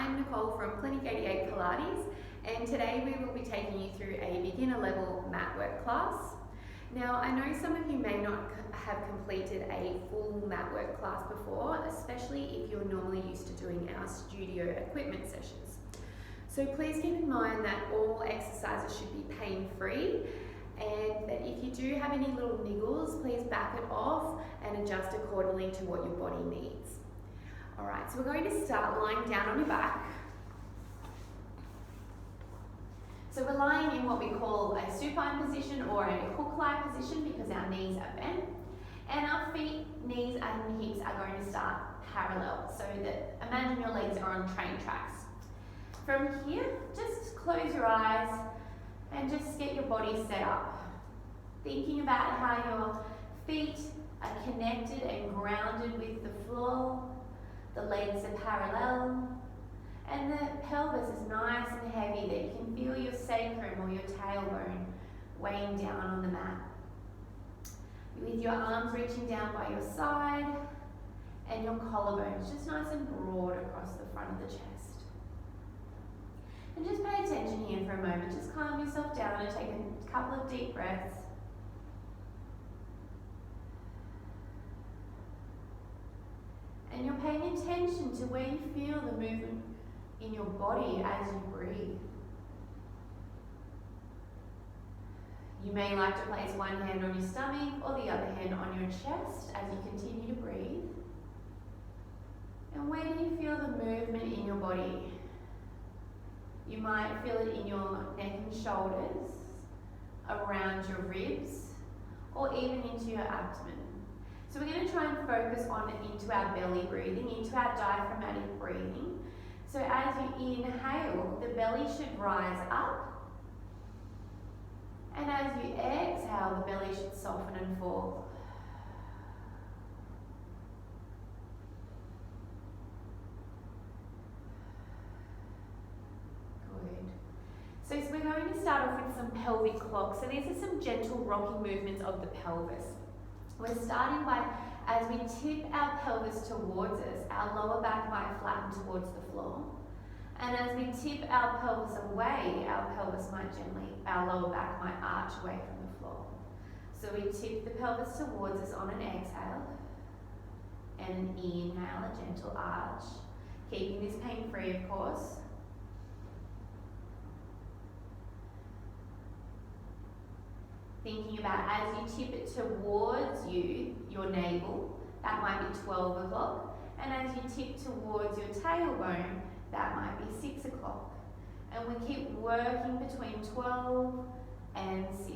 I'm Nicole from Clinic 88 Pilates, and today we will be taking you through a beginner level mat work class. Now, I know some of you may not have completed a full mat work class before, especially if you're normally used to doing our studio equipment sessions. So please keep in mind that all exercises should be pain-free, and that if you do have any little niggles, please back it off and adjust accordingly to what your body needs. Alright, so we're going to start lying down on your back. So we're lying in what we call a supine position or a hook-like position because our knees are bent. And our feet, knees and hips are going to start parallel. So that imagine your legs are on train tracks. From here, just close your eyes and just get your body set up. Thinking about how your feet are connected and grounded with the floor. The legs are parallel, and the pelvis is nice and heavy that you can feel your sacrum or your tailbone weighing down on the mat. With your arms reaching down by your side, and your collarbones just nice and broad across the front of the chest. And just pay attention here for a moment. Just calm yourself down and take a couple of deep breaths. And you're paying attention to where you feel the movement in your body as you breathe. You may like to place one hand on your stomach or the other hand on your chest as you continue to breathe. And where do you feel the movement in your body? You might feel it in your neck and shoulders, around your ribs, or even into your abdomen. So we're going to try and focus on into our belly breathing, into our diaphragmatic breathing. So as you inhale, the belly should rise up. And as you exhale, the belly should soften and fall. Good. So we're going to start off with some pelvic clocks. So these are some gentle rocking movements of the pelvis. We're starting by, as we tip our pelvis towards us, our lower back might flatten towards the floor. And as we tip our pelvis away, our lower back might arch away from the floor. So we tip the pelvis towards us on an exhale, and an inhale, a gentle arch. Keeping this pain-free, of course. Thinking about as you tip it towards you, your navel, that might be 12 o'clock. And as you tip towards your tailbone, that might be 6 o'clock. And we keep working between 12 and 6.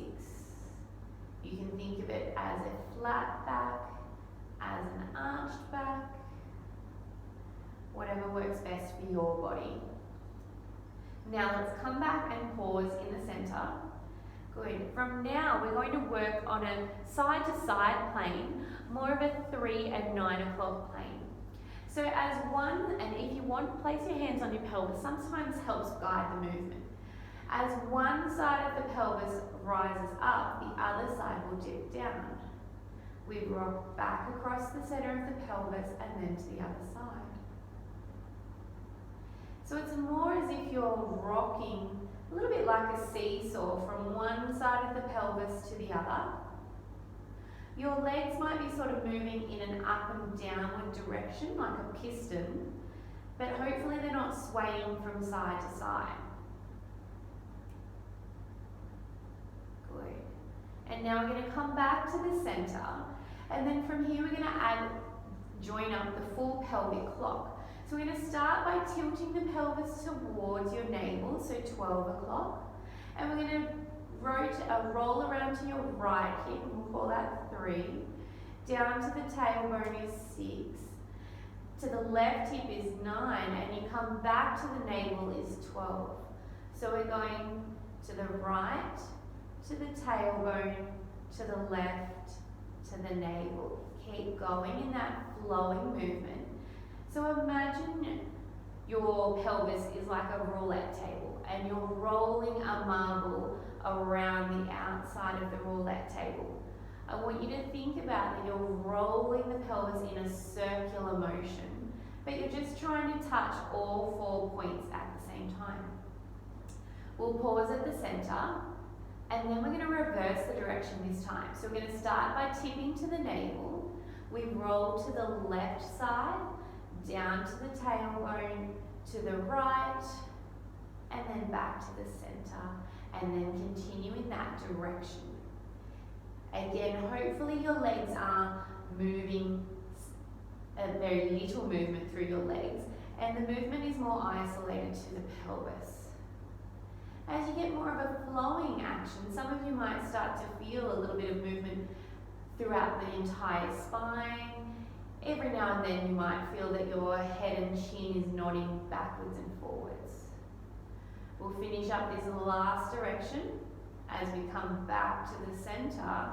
You can think of it as a flat back, as an arched back, whatever works best for your body. Now let's come back and pause in the center. Good. From now, we're going to work on a side-to-side plane, more of a 3 and 9 o'clock plane. So as one, and if you want, place your hands on your pelvis, sometimes helps guide the movement. As one side of the pelvis rises up, the other side will dip down. We rock back across the center of the pelvis and then to the other side. So it's more as if you're rocking a little bit like a seesaw from one side of the pelvis to the other. Your legs might be sort of moving in an up and downward direction like a piston, but hopefully they're not swaying from side to side. Good. And now we're going to come back to the center, and then from here we're going to join up the full pelvic clock. So we're going to start by tilting the pelvis towards your navel, so 12 o'clock. And we're going to roll around to your right hip, and we'll call that 3. Down to the tailbone is 6. To the left hip is 9, and you come back to the navel is 12. So we're going to the right, to the tailbone, to the left, to the navel. Keep going in that flowing movement. So imagine your pelvis is like a roulette table and you're rolling a marble around the outside of the roulette table. I want you to think about that you're rolling the pelvis in a circular motion but you're just trying to touch all 4 points at the same time. We'll pause at the center, and then we're going to reverse the direction this time. So we're going to start by tipping to the navel. We roll to the left side, down to the tailbone, to the right, and then back to the center, and then continue in that direction. Again, hopefully your legs are moving, a very little movement through your legs, and the movement is more isolated to the pelvis. As you get more of a flowing action, some of you might start to feel a little bit of movement throughout the entire spine. Every now and then you might feel that your head and chin is nodding backwards and forwards. We'll finish up this last direction as we come back to the center,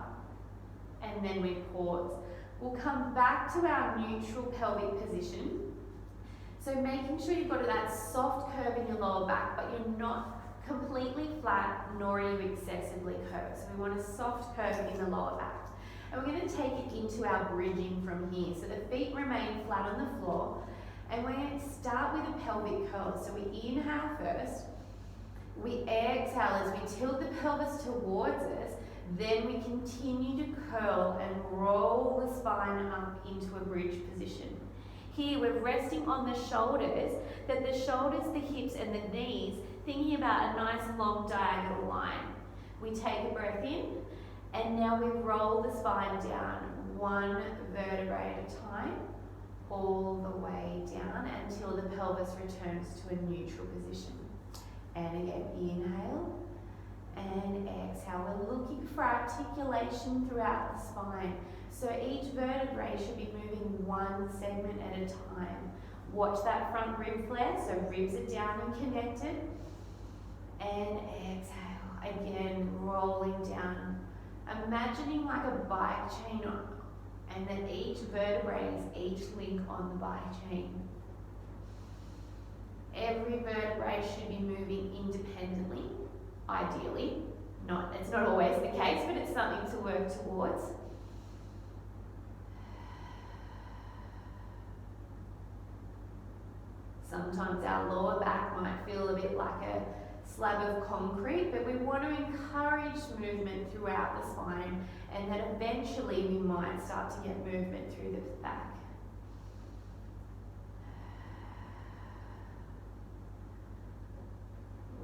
and then we pause. We'll come back to our neutral pelvic position. So making sure you've got that soft curve in your lower back, but you're not completely flat, nor are you excessively curved. So we want a soft curve in the lower back. And we're going to take it into our bridging from here. So the feet remain flat on the floor. And we're going to start with a pelvic curl. So we inhale first. We exhale as we tilt the pelvis towards us. Then we continue to curl and roll the spine up into a bridge position. Here we're resting on the shoulders, that the shoulders, the hips and the knees, thinking about a nice long diagonal line. We take a breath in, and now we roll the spine down, one vertebrae at a time, all the way down until the pelvis returns to a neutral position. And again, inhale and exhale. We're looking for articulation throughout the spine. So each vertebrae should be moving one segment at a time. Watch that front rib flare, so ribs are down and connected. And exhale, again, rolling down. Imagining like a bike chain, and then each vertebrae is each link on the bike chain. Every vertebrae should be moving independently, ideally. It's not always the case, but it's something to work towards. Sometimes our lower back might feel a bit like a slab of concrete, but we want to encourage movement throughout the spine, and that eventually we might start to get movement through the back.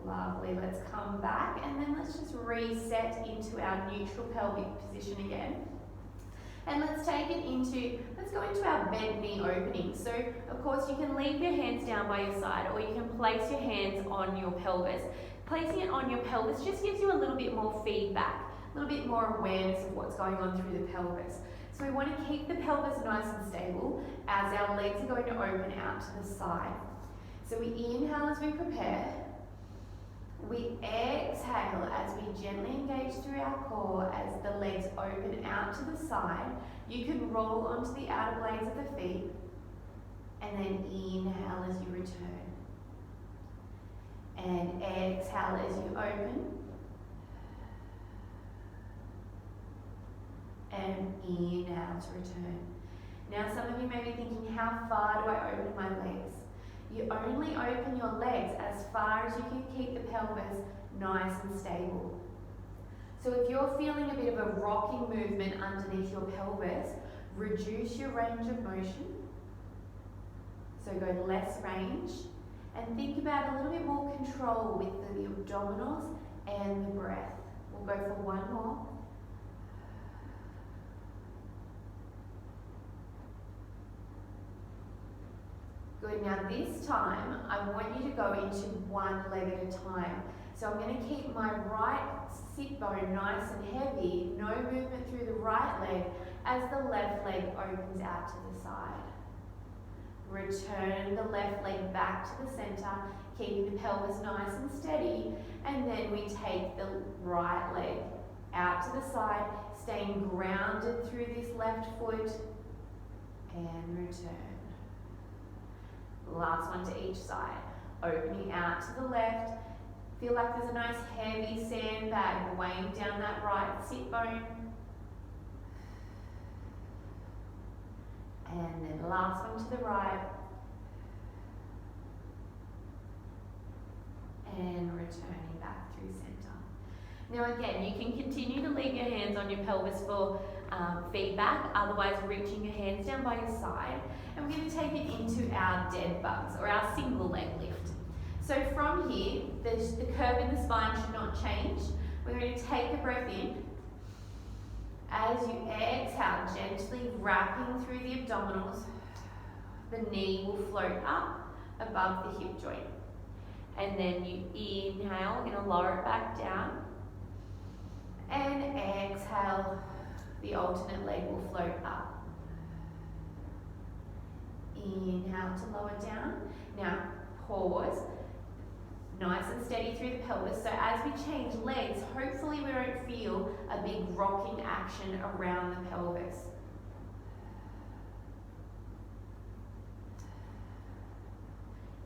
Lovely, let's come back, and then let's just reset into our neutral pelvic position again. And let's go into our bent knee opening. So, of course, you can leave your hands down by your side, or you can place your hands on your pelvis. Placing it on your pelvis just gives you a little bit more feedback, a little bit more awareness of what's going on through the pelvis. So we want to keep the pelvis nice and stable as our legs are going to open out to the side. So we inhale as we prepare. We exhale as we gently engage through our core as the legs open out to the side. You can roll onto the outer blades of the feet, and then inhale as you return. And exhale as you open. And inhale to return. Now some of you may be thinking, how far do I open my legs? You only open your legs as far as you can keep the pelvis nice and stable. So if you're feeling a bit of a rocking movement underneath your pelvis, reduce your range of motion. So go less range, and think about a little bit more control with the abdominals and the breath. We'll go for one more. Good, now this time, I want you to go into one leg at a time. So I'm going to keep my right sit bone nice and heavy, no movement through the right leg as the left leg opens out to the side. Return the left leg back to the center, keeping the pelvis nice and steady, and then we take the right leg out to the side, staying grounded through this left foot, and return. Last one to each side. Opening out to the left. Feel like there's a nice heavy sandbag weighing down that right sit bone. And then last one to the right. and returning back through center. Now again, you can continue to leave your hands on your pelvis for feedback, otherwise reaching your hands down by your side, and we're going to take it into our dead bugs or our single leg lift. So from here, the curve in the spine should not change. We're going to take a breath in. As you exhale, gently wrapping through the abdominals, the knee will float up above the hip joint. And then you inhale, we're going to lower it back down. And exhale, the alternate leg will float up. Inhale to lower down. Now pause. Nice and steady through the pelvis. So as we change legs, hopefully we don't feel a big rocking action around the pelvis.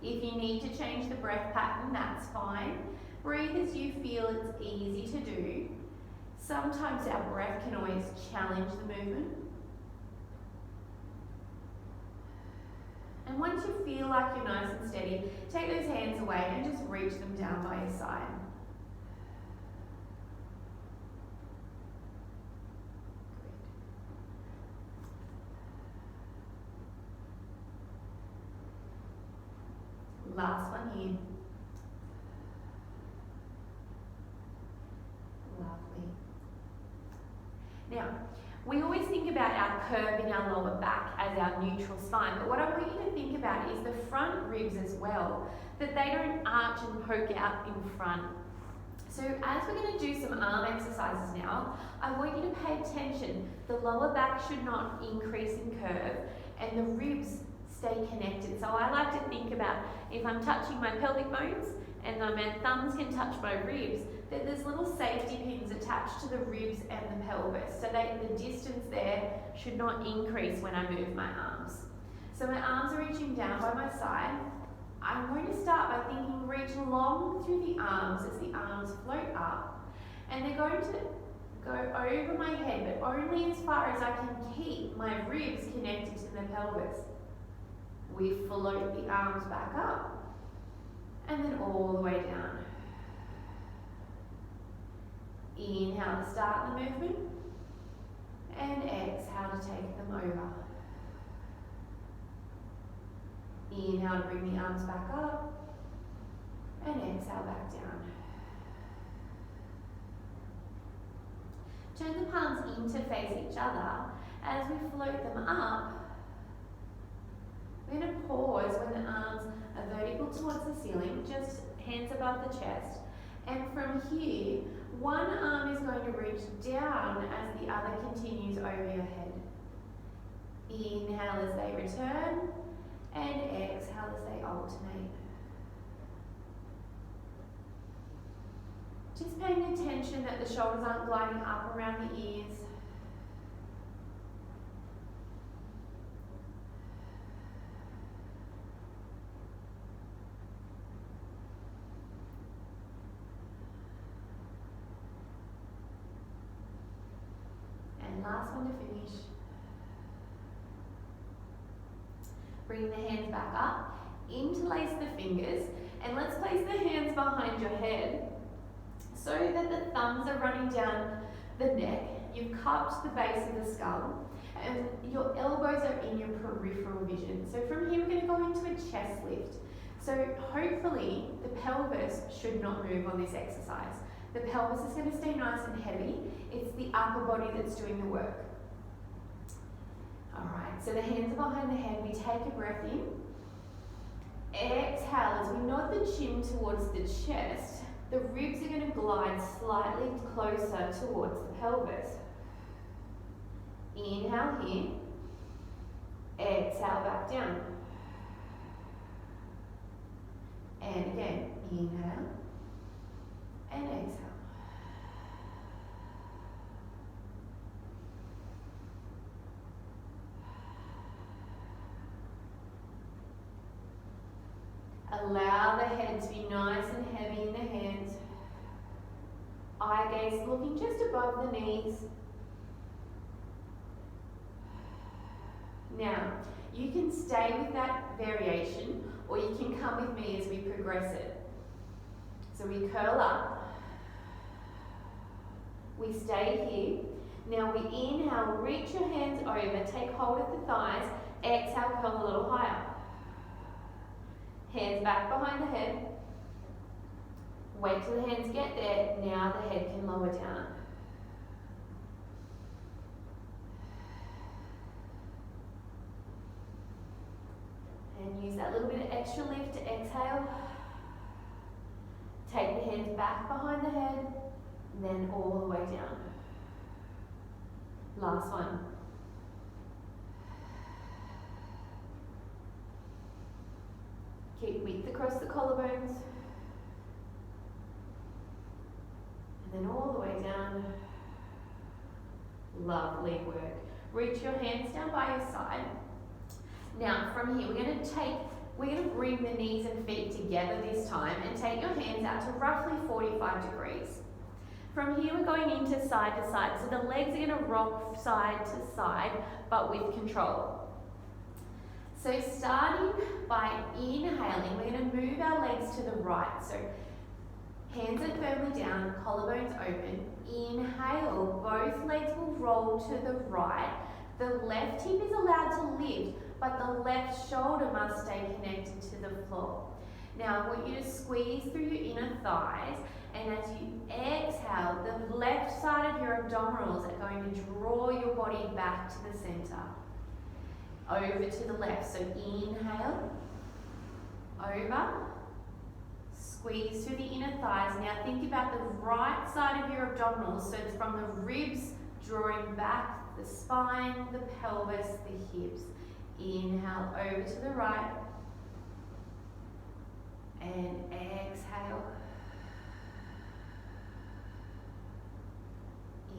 If you need to change the breath pattern, that's fine. Breathe as you feel it's easy to do. Sometimes our breath can always challenge the movement. And once you feel like you're nice and steady, take those hands away and just reach them down by your side. Good. Last one here. Lovely. Now, we always think about our curve in our lower back as our neutral spine, but what I want you to think about is the front ribs as well, that they don't arch and poke out in front. So as we're going to do some arm exercises now, I want you to pay attention. The lower back should not increase in curve and the ribs stay connected. So I like to think about if I'm touching my pelvic bones and my thumbs can touch my ribs, that there's little safety pins attached to the ribs and the pelvis. So the distance there should not increase when I move my arms. So my arms are reaching down by my side. I'm going to start by thinking reach long through the arms as the arms float up. And they're going to go over my head, but only as far as I can keep my ribs connected to the pelvis. We float the arms back up and then all the way down. Inhale to start the movement and exhale to take them over. Inhale to bring the arms back up and exhale back down. Turn the palms in to face each other. As we float them up, we're going to pause when the arms are vertical towards the ceiling, just hands above the chest. And from here, one arm is going to reach down as the other continues over your head. Inhale as they return and exhale as they alternate. Just paying attention that the shoulders aren't gliding up around the ears. And last one to finish. Bring the hands back up, interlace the fingers, and let's place the hands behind your head so that the thumbs are running down the neck. You've cupped the base of the skull, and your elbows are in your peripheral vision. So from here, we're going to go into a chest lift. So hopefully, the pelvis should not move on this exercise. The pelvis is going to stay nice and heavy. It's the upper body that's doing the work. All right, so the hands are behind the head. We take a breath in. Exhale as we nod the chin towards the chest. The ribs are going to glide slightly closer towards the pelvis. Inhale here. Exhale back down. And again, inhale and exhale. Allow the head to be nice and heavy in the hands. Eye gaze looking just above the knees. Now, you can stay with that variation or you can come with me as we progress it. So we curl up, we stay here. Now we inhale, reach your hands over, take hold of the thighs, exhale, curl a little higher. Hands back behind the head. Wait till the hands get there, now the head can lower down. And use that little bit of extra lift to exhale. Take the hands back behind the head, then all the way down. Last one. Keep width across the collarbones. And then all the way down. Lovely work. Reach your hands down by your side. Now from here, we're going to bring the knees and feet together this time and take your hands out to roughly 45 degrees. From here, we're going into side to side. So the legs are going to rock side to side, but with control. So starting by inhaling, we're going to move our legs to the right. So hands are firmly down, collarbones open. Inhale, both legs will roll to the right. The left hip is allowed to lift, but the left shoulder must stay connected to the floor. Now I want you to squeeze through your inner thighs, and as you exhale, the left side of your abdominals are going to draw your body back to the center. Over to the left, so inhale, over, squeeze through the inner thighs. Now think about the right side of your abdominals, so it's from the ribs drawing back, the spine, the pelvis, the hips. Inhale over to the right, and exhale.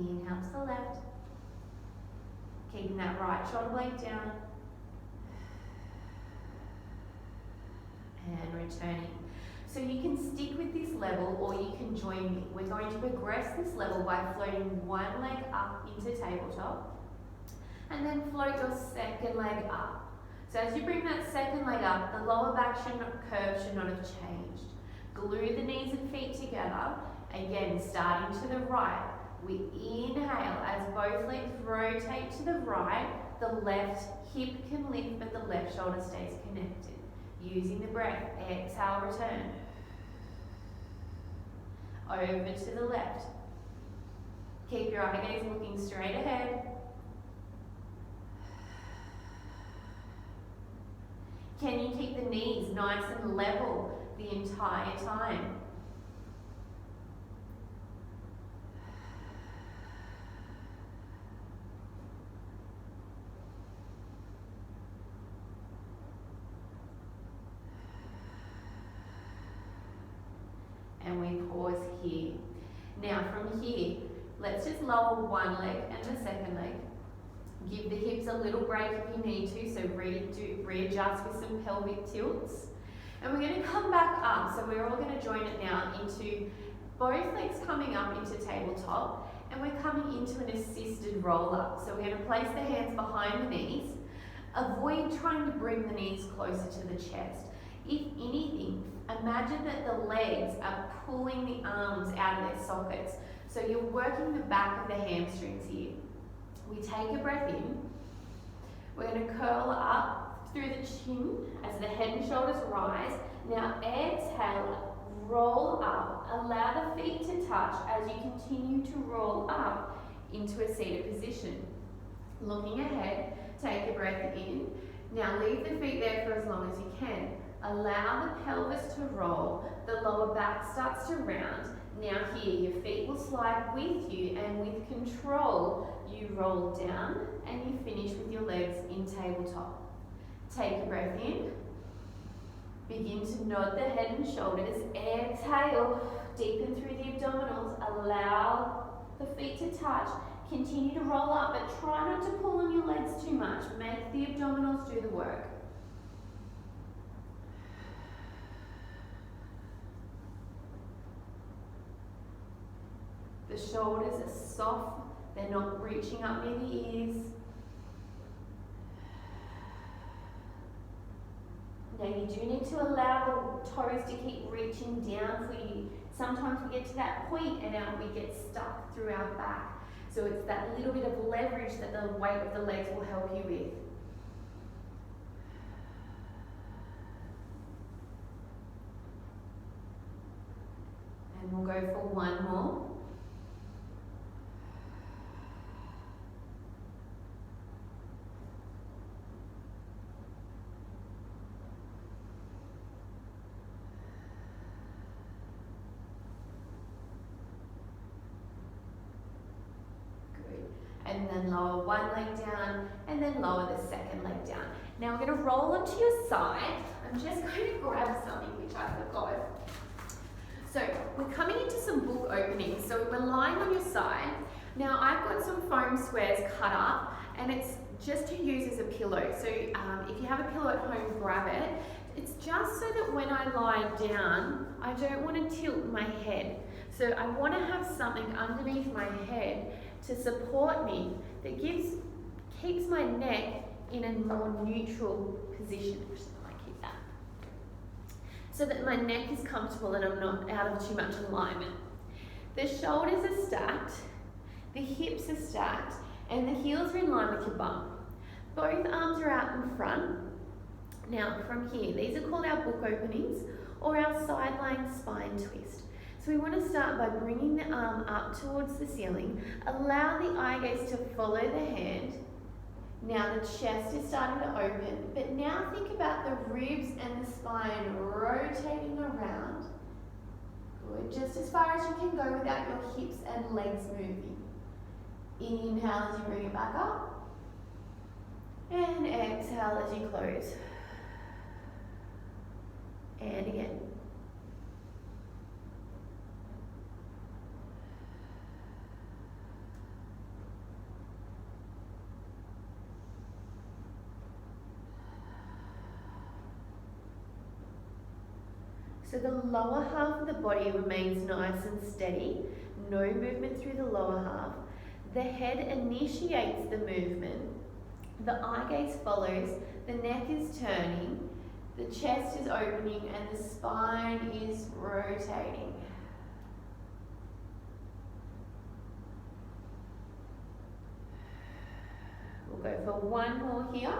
Inhale to the left, keeping that right shoulder blade down, and returning. So you can stick with this level or you can join me. We're going to progress this level by floating one leg up into tabletop and then float your second leg up. So as you bring that second leg up, the lower back curve should not have changed. Glue the knees and feet together. Again, starting to the right. We inhale as both legs rotate to the right. The left hip can lift, but the left shoulder stays connected. Using the breath, exhale, return. Over to the left. Keep your eye gaze looking straight ahead. Can you keep the knees nice and level the entire time? And we pause here. Now from here, let's just lower one leg and the second leg. Give the hips a little break if you need to, so readjust with some pelvic tilts. And we're going to come back up, so we're all going to join it now into both legs coming up into tabletop, and we're coming into an assisted roll up. So we're going to place the hands behind the knees. Avoid trying to bring the knees closer to the chest. If anything, imagine that the legs are pulling the arms out of their sockets. So you're working the back of the hamstrings here. We take a breath in. We're going to curl up through the chin as the head and shoulders rise. Now exhale, roll up. Allow the feet to touch as you continue to roll up into a seated position. Looking ahead, take a breath in. Now leave the feet there for as long as you can. Allow the pelvis to roll. The lower back starts to round. Now here, your feet will slide with you, and with control, you roll down and you finish with your legs in tabletop. Take a breath in. Begin to nod the head and shoulders. Exhale, deepen through the abdominals. Allow the feet to touch. Continue to roll up, but try not to pull on your legs too much. Make the abdominals do the work. The shoulders are soft, they're not reaching up near the ears. Now you do need to allow the toes to keep reaching down for you. Sometimes we get to that point and we get stuck through our back. So it's that little bit of leverage that the weight of the legs will help you with. And we'll go for one more. And then lower one leg down, and then lower the second leg down. Now we're going to roll onto your side. I'm just going to grab something which I forgot. So we're coming into some book openings. So we're lying on your side. Now I've got some foam squares cut up, and it's just to use as a pillow. So if you have a pillow at home, grab it. It's just so that when I lie down, I don't want to tilt my head. So I want to have something underneath my head to support me that keeps my neck in a more neutral position. Actually, I might keep that. So that my neck is comfortable and I'm not out of too much alignment. The shoulders are stacked, the hips are stacked, and the heels are in line with your bum. Both arms are out in front. Now from here, these are called our book openings or our side lying spine twist. So we want to start by bringing the arm up towards the ceiling. Allow the eye gaze to follow the hand. Now the chest is starting to open, but now think about the ribs and the spine rotating around. Good, just as far as you can go without your hips and legs moving. Inhale as you bring it back up. And exhale as you close. And again. So the lower half of the body remains nice and steady, no movement through the lower half. The head initiates the movement, the eye gaze follows, the neck is turning, the chest is opening, and the spine is rotating. We'll go for one more here.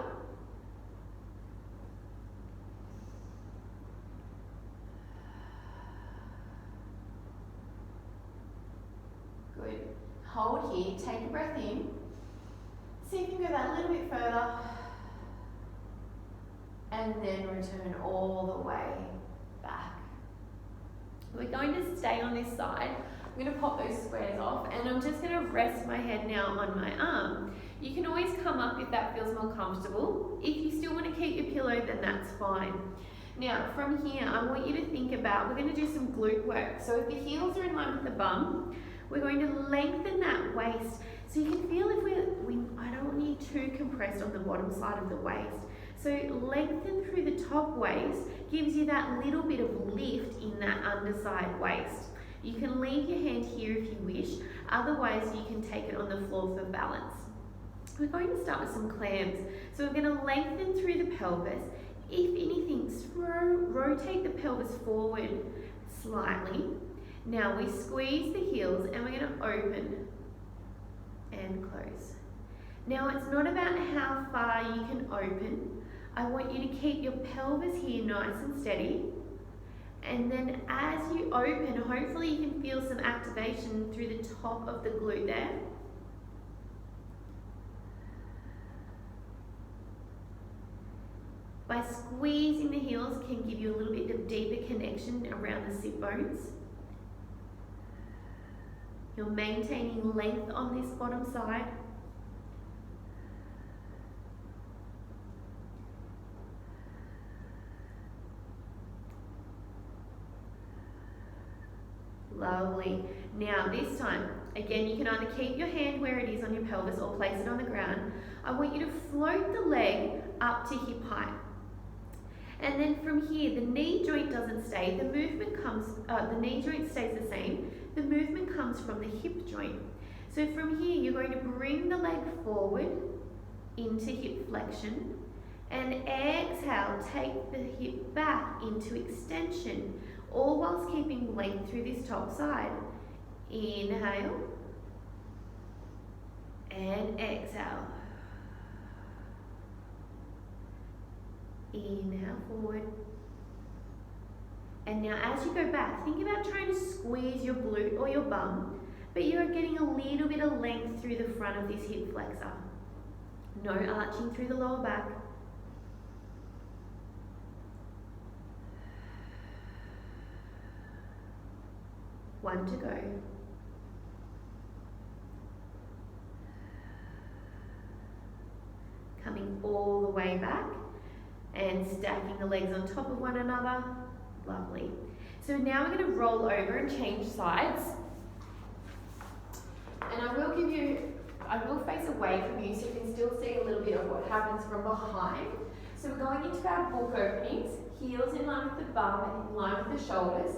Good. Hold here, take a breath in. See if you can go that little bit further. And then return all the way back. We're going to stay on this side. I'm going to pop those squares off and I'm just going to rest my head now on my arm. You can always come up if that feels more comfortable. If you still want to keep your pillow, then that's fine. Now from here, I want you to think about, we're going to do some glute work. So if the heels are in line with the bum, we're going to lengthen that waist. So you can feel if I don't want you too compressed on the bottom side of the waist. So lengthen through the top waist, gives you that little bit of lift in that underside waist. You can leave your hand here if you wish, otherwise you can take it on the floor for balance. We're going to start with some clams. So we're going to lengthen through the pelvis. If anything, rotate the pelvis forward slightly. Now we squeeze the heels and we're going to open and close. Now it's not about how far you can open. I want you to keep your pelvis here nice and steady. And then as you open, hopefully you can feel some activation through the top of the glute there. By squeezing the heels can give you a little bit of deeper connection around the sit bones. You're maintaining length on this bottom side. Lovely. Now this time, again, you can either keep your hand where it is on your pelvis or place it on the ground. I want you to float the leg up to hip height. And then from here, the knee joint doesn't stay. The movement comes, the knee joint stays the same. The movement comes from the hip joint. So from here, you're going to bring the leg forward into hip flexion And exhale, take the hip back into extension, all whilst keeping length through this top side. Inhale and exhale. Inhale forward. And now as you go back, think about trying to squeeze your glute or your bum, but you're getting a little bit of length through the front of this hip flexor. No arching through the lower back. One to go. Coming all the way back and stacking the legs on top of one another. Lovely. So now we're going to roll over and change sides. And I will face away from you so you can still see a little bit of what happens from behind. So we're going into our book openings, heels in line with the bum and in line with the shoulders.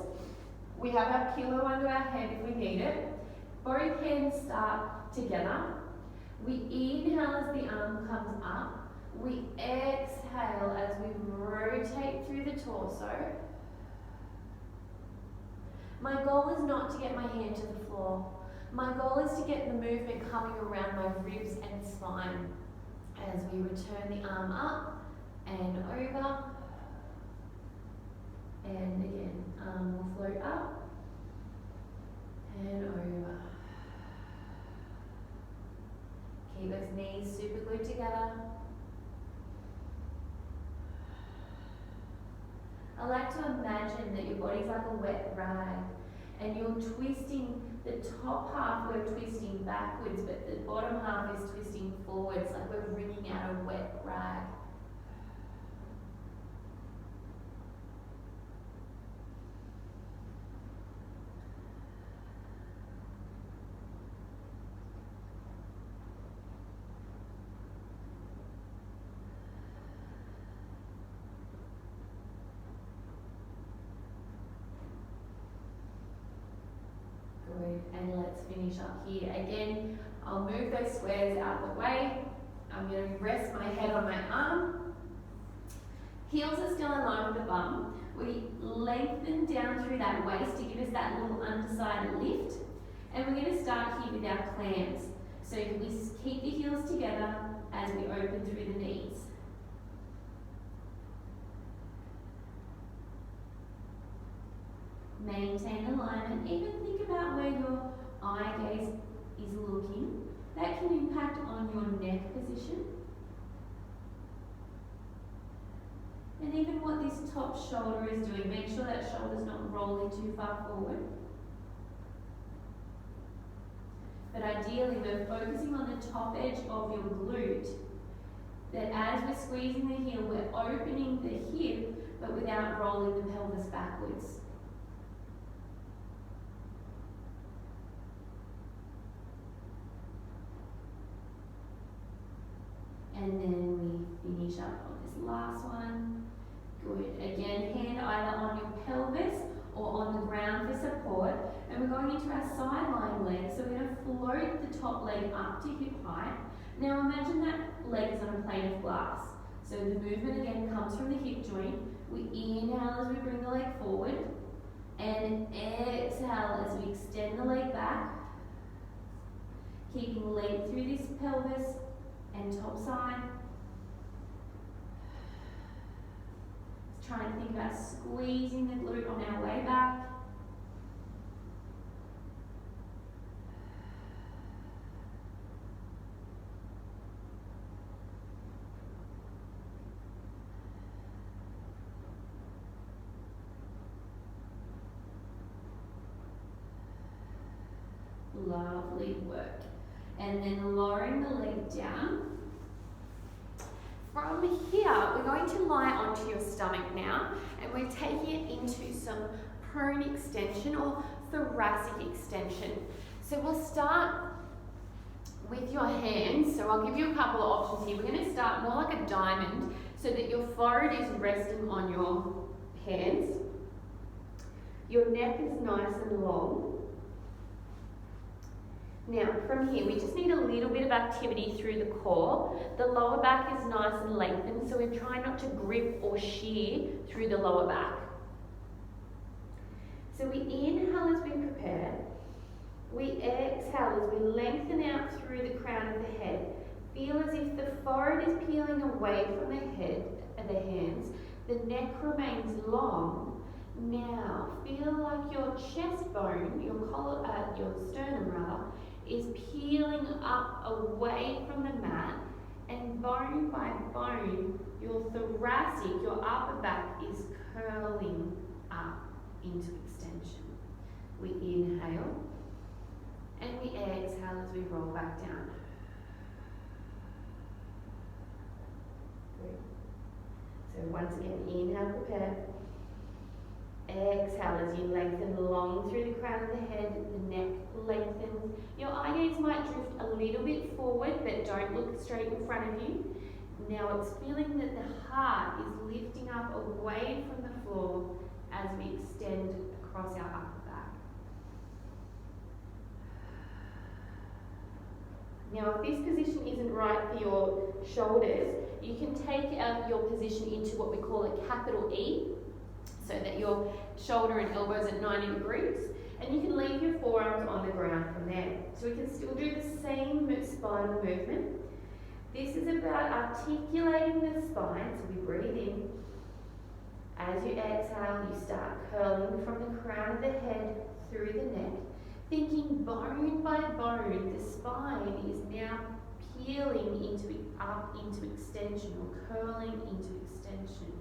We have our pillow under our head if we need it. Both hands start together. We inhale as the arm comes up. We exhale as we rotate through the torso. My goal is not to get my hand to the floor. My goal is to get the movement coming around my ribs and spine as we return the arm up and over. And again, arm will float up and over. Keep those knees super glued together. I like to imagine that your body's like a wet rag and you're twisting, the top half we're twisting backwards, but the bottom half is twisting forwards, like we're wringing out a wet rag. Good, and let's finish up here. Again, I'll move those squares out of the way. I'm going to rest my head on my arm. Heels are still in line with the bum. We lengthen down through that waist to give us that little underside lift. And we're going to start here with our clams. So we keep the heels together as we open through the knees. Maintain alignment. Even think about where your eye gaze is looking. That can impact on your neck position. And even what this top shoulder is doing. Make sure that shoulder's not rolling too far forward. But ideally, we're focusing on the top edge of your glute. That as we're squeezing the heel, we're opening the hip, but without rolling the pelvis backwards. And then we finish up on this last one. Good. Again, hand either on your pelvis or on the ground for support. And we're going into our side lying leg. So we're going to float the top leg up to hip height. Now imagine that leg is on a plane of glass. So the movement again comes from the hip joint. We inhale as we bring the leg forward. And exhale as we extend the leg back. Keeping length through this pelvis and top side. Trying to think about squeezing the glute on our way back. Lovely work. And then lowering the leg down. From here, we're going to lie onto your stomach now, and we're taking it into some prone extension or thoracic extension. So we'll start with your hands. So I'll give you a couple of options here. We're going to start more like a diamond so that your forehead is resting on your hands. Your neck is nice and long. Now, from here, we just need a little bit of activity through the core. The lower back is nice and lengthened, so we're trying not to grip or shear through the lower back. So we inhale as we prepare. We exhale as we lengthen out through the crown of the head. Feel as if the forehead is peeling away from the head and the hands. The neck remains long. Now, feel like your chest bone, your sternum rather, is peeling up away from the mat, and bone by bone, your thoracic, your upper back is curling up into extension. We inhale and we exhale as we roll back down. Good. So once again, inhale, prepare. Exhale as you lengthen long through the crown of the head, the neck lengthens. Your eye gaze might drift a little bit forward, but don't look straight in front of you. Now it's feeling that the heart is lifting up away from the floor as we extend across our upper back. Now, if this position isn't right for your shoulders, you can take your position into what we call a capital E, so that your shoulder and elbows at 90 degrees, and you can leave your forearms on the ground from there. So we can still do the same spinal movement. This is about articulating the spine, so we breathe in. As you exhale, you start curling from the crown of the head through the neck, thinking bone by bone, the spine is now peeling up into extension, or curling into extension.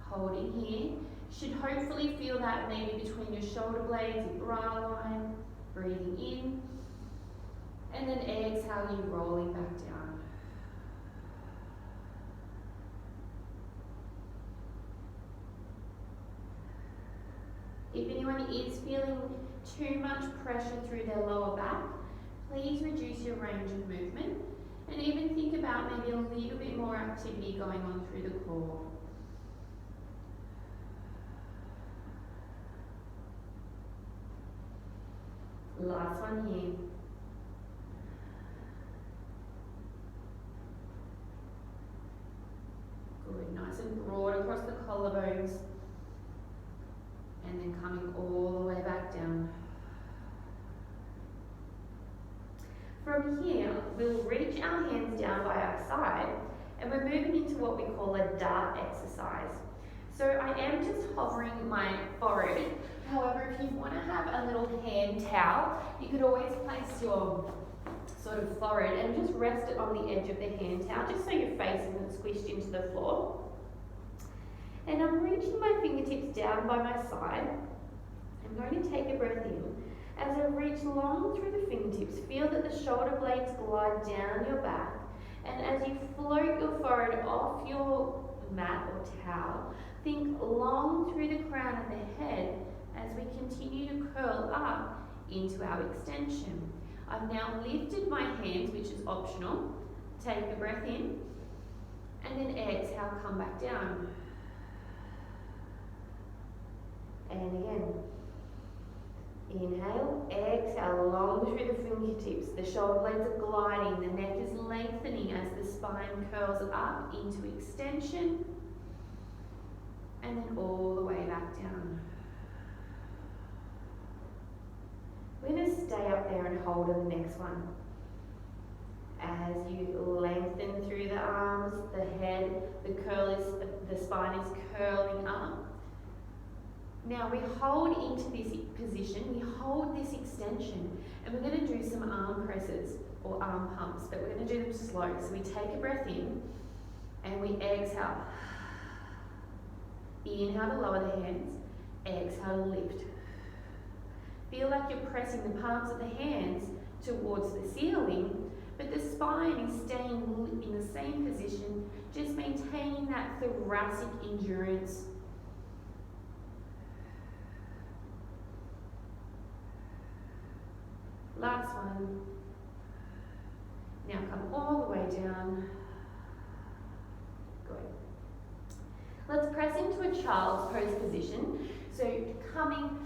Holding here. Should hopefully feel that maybe between your shoulder blades, your bra line. Breathing in, and then exhale, you rolling back down. If anyone is feeling too much pressure through their lower back, please reduce your range of movement, and even think about maybe a little bit more activity going on through the core. Last one here. Good, nice and broad across the collarbones. And then coming all the way back down. From here, we'll reach our hands down by our side, and we're moving into what we call a dart exercise. So I am just hovering my forehead. However, if you want to have a little hand towel, you could always place your sort of forehead and just rest it on the edge of the hand towel, just so your face isn't squished into the floor. And I'm reaching my fingertips down by my side. I'm going to take a breath in. As I reach long through the fingertips, feel that the shoulder blades glide down your back. And as you float your forehead off your mat or towel, think long through the crown of the head as we continue to curl up into our extension. I've now lifted my hands, which is optional. Take a breath in, and then exhale, come back down. And again. Inhale, exhale, long through the fingertips. The shoulder blades are gliding, the neck is lengthening as the spine curls up into extension. And then all the way back down. We're going to stay up there and hold on the next one. As you lengthen through the arms, the head, the spine is curling up. Now we hold into this position, we hold this extension, and we're going to do some arm presses or arm pumps, but we're going to do them slow. So we take a breath in and we exhale. Inhale to lower the hands, exhale to lift. Feel like you're pressing the palms of the hands towards the ceiling, but the spine is staying in the same position, just maintaining that thoracic endurance. Last one. Now come all the way down. Good. Let's press into a child's pose position. So coming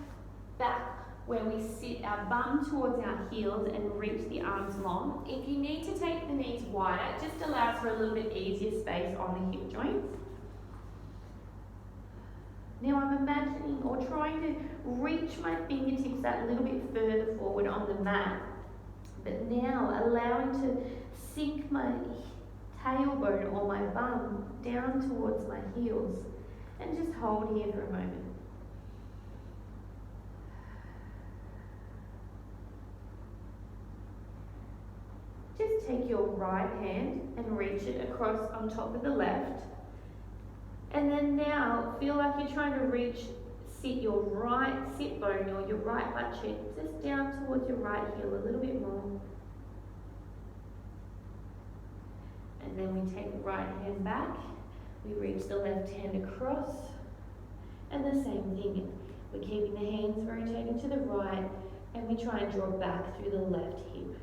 back where we sit our bum towards our heels and reach the arms long. If you need to take the knees wider, it just allows for a little bit easier space on the hip joints. Now I'm imagining or trying to reach my fingertips that little bit further forward on the mat, but now allowing to sink my tailbone or my bum down towards my heels, and just hold here for a moment. Just take your right hand and reach it across on top of the left. And then now feel like you're trying to sit your right sit bone or your right butt cheek just down towards your right heel a little bit more. And then we take the right hand back, we reach the left hand across, and the same thing. We're keeping the hands rotating to the right, and we try and draw back through the left hip.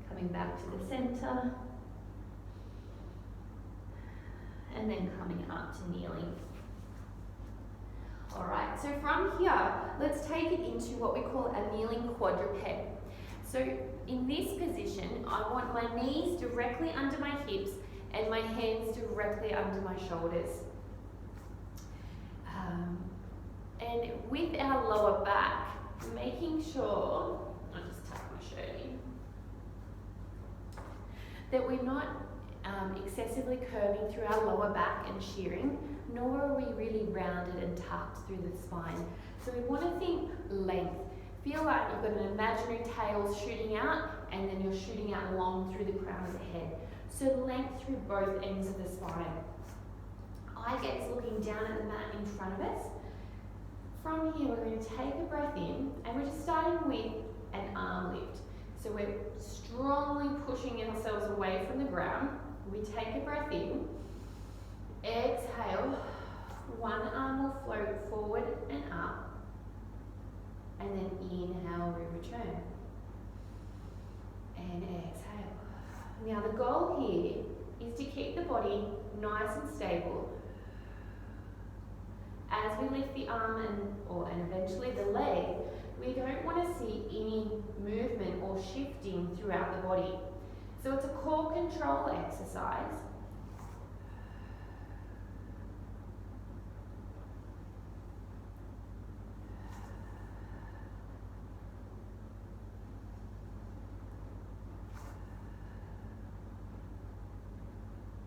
Coming back to the center, and then coming up to kneeling. Alright, so from here, let's take it into what we call a kneeling quadruped. So in this position, I want my knees directly under my hips and my hands directly under my shoulders. And with our lower back, making sure, I'll just tuck my shirt in, that we're not excessively curving through our lower back and shearing, nor are we really rounded and tucked through the spine. So we want to think length. Feel like you've got an imaginary tail shooting out, and then you're shooting out long through the crown of the head. So length through both ends of the spine. Eye gaze looking down at the mat in front of us. From here, we're going to take a breath in, and we're just starting with an arm lift. So we're strongly pushing ourselves away from the ground. We take a breath in, exhale, one arm will float forward and up, and then inhale, we return, and exhale. Now the goal here is to keep the body nice and stable. As we lift the arm and eventually the leg, we don't want to see any movement or shifting throughout the body. So it's a core control exercise.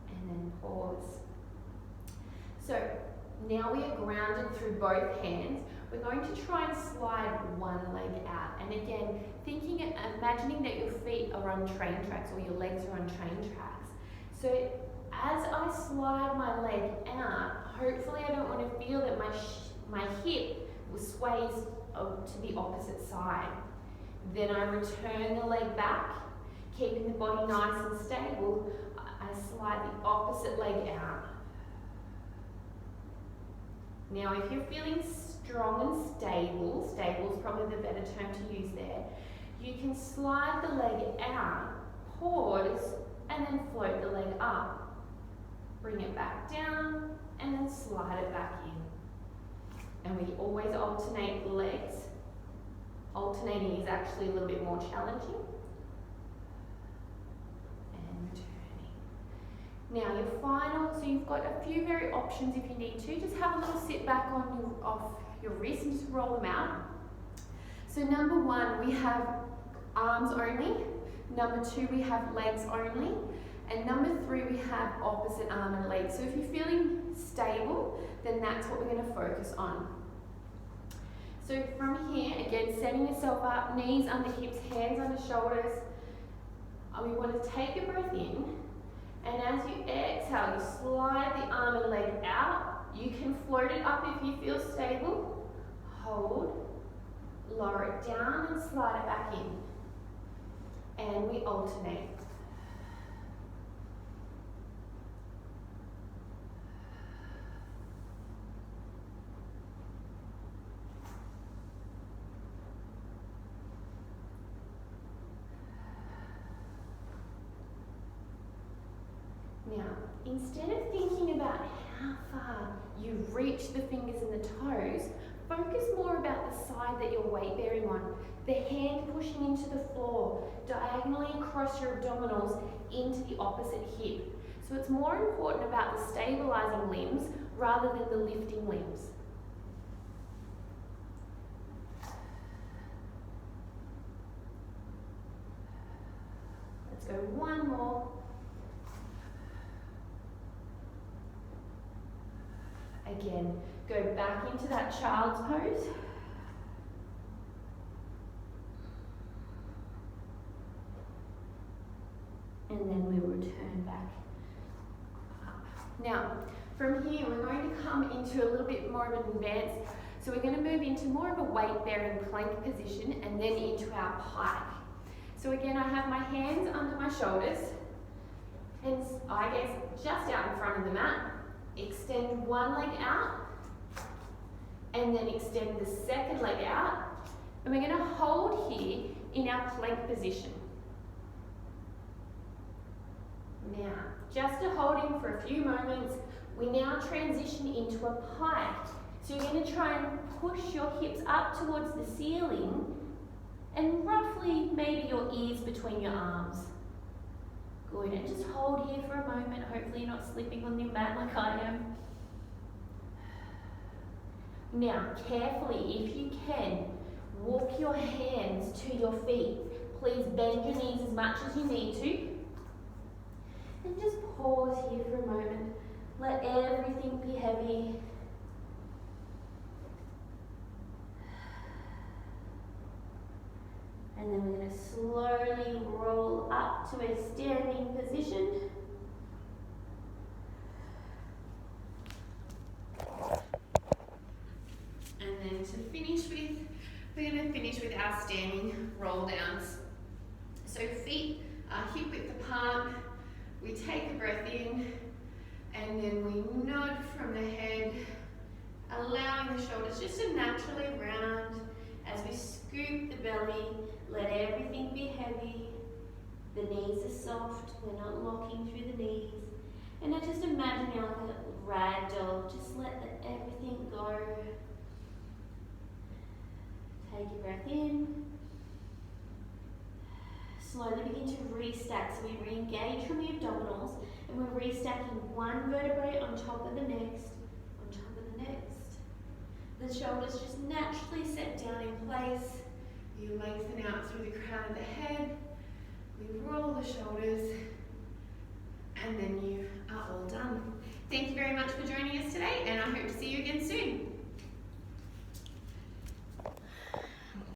And then pause. So now we are grounded through both hands. We're going to try and slide one leg out. And again, imagining that your feet are on train tracks or your legs are on train tracks. So as I slide my leg out, hopefully I don't want to feel that my hip sways to the opposite side. Then I return the leg back, keeping the body nice and stable. I slide the opposite leg out. Now if you're feeling strong and stable is probably the better term to use there, you can slide the leg out, pause, and then float the leg up. Bring it back down, and then slide it back in. And we always alternate the legs. Alternating is actually a little bit more challenging. And returning. Now your final, so you've got a few very options if you need to. Just have a little sit back off your wrist and just roll them out. So number one, we have arms only. Number two, we have legs only. And number three, we have opposite arm and leg. So if you're feeling stable, then that's what we're going to focus on. So from here, again, setting yourself up, knees under hips, hands under shoulders. We want to take a breath in. And as you exhale, you slide the arm and leg out. You can float it up if you feel stable. Hold. Lower it down and slide it back in. And we alternate. Now, instead of thinking about how far you reach the fingers and the toes. Focus more about the side that you're weight bearing on. The hand pushing into the floor, diagonally across your abdominals into the opposite hip. So it's more important about the stabilizing limbs rather than the lifting limbs. Let's go one more. Again, go back into that child's pose. And then we will return back up. Now, from here, we're going to come into a little bit more of an advanced, so we're going to move into more of a weight-bearing plank position and then into our pike. So again, I have my hands under my shoulders, and I guess just out in front of the mat. Extend one leg out, and then extend the second leg out. And we're going to hold here in our plank position. Now, just a holding for a few moments, we now transition into a pike. So you're going to try and push your hips up towards the ceiling and roughly maybe your ears between your arms. Good, and just hold here for a moment. Hopefully you're not slipping on your mat like I am. Now, carefully, if you can, walk your hands to your feet. Please bend your knees as much as you need to. And just pause here for a moment. Let everything be heavy. And then we're going to slowly roll up to a standing position. And then to finish with, we're going to finish with our standing roll downs. So feet are hip width apart. We take a breath in, and then we nod from the head, allowing the shoulders just to naturally round as we scoop the belly. Let everything be heavy. The knees are soft. We're not locking through the knees. And now just imagine you're like a rag doll. Just let everything go. Take a breath in. Slowly begin to restack. So we re-engage from the abdominals, and we're restacking one vertebrae on top of the next, on top of the next. The shoulders just naturally set down in place. You lengthen out through the crown of the head. We roll the shoulders, and then you are all done. Thank you very much for joining us today, and I hope to see you again soon.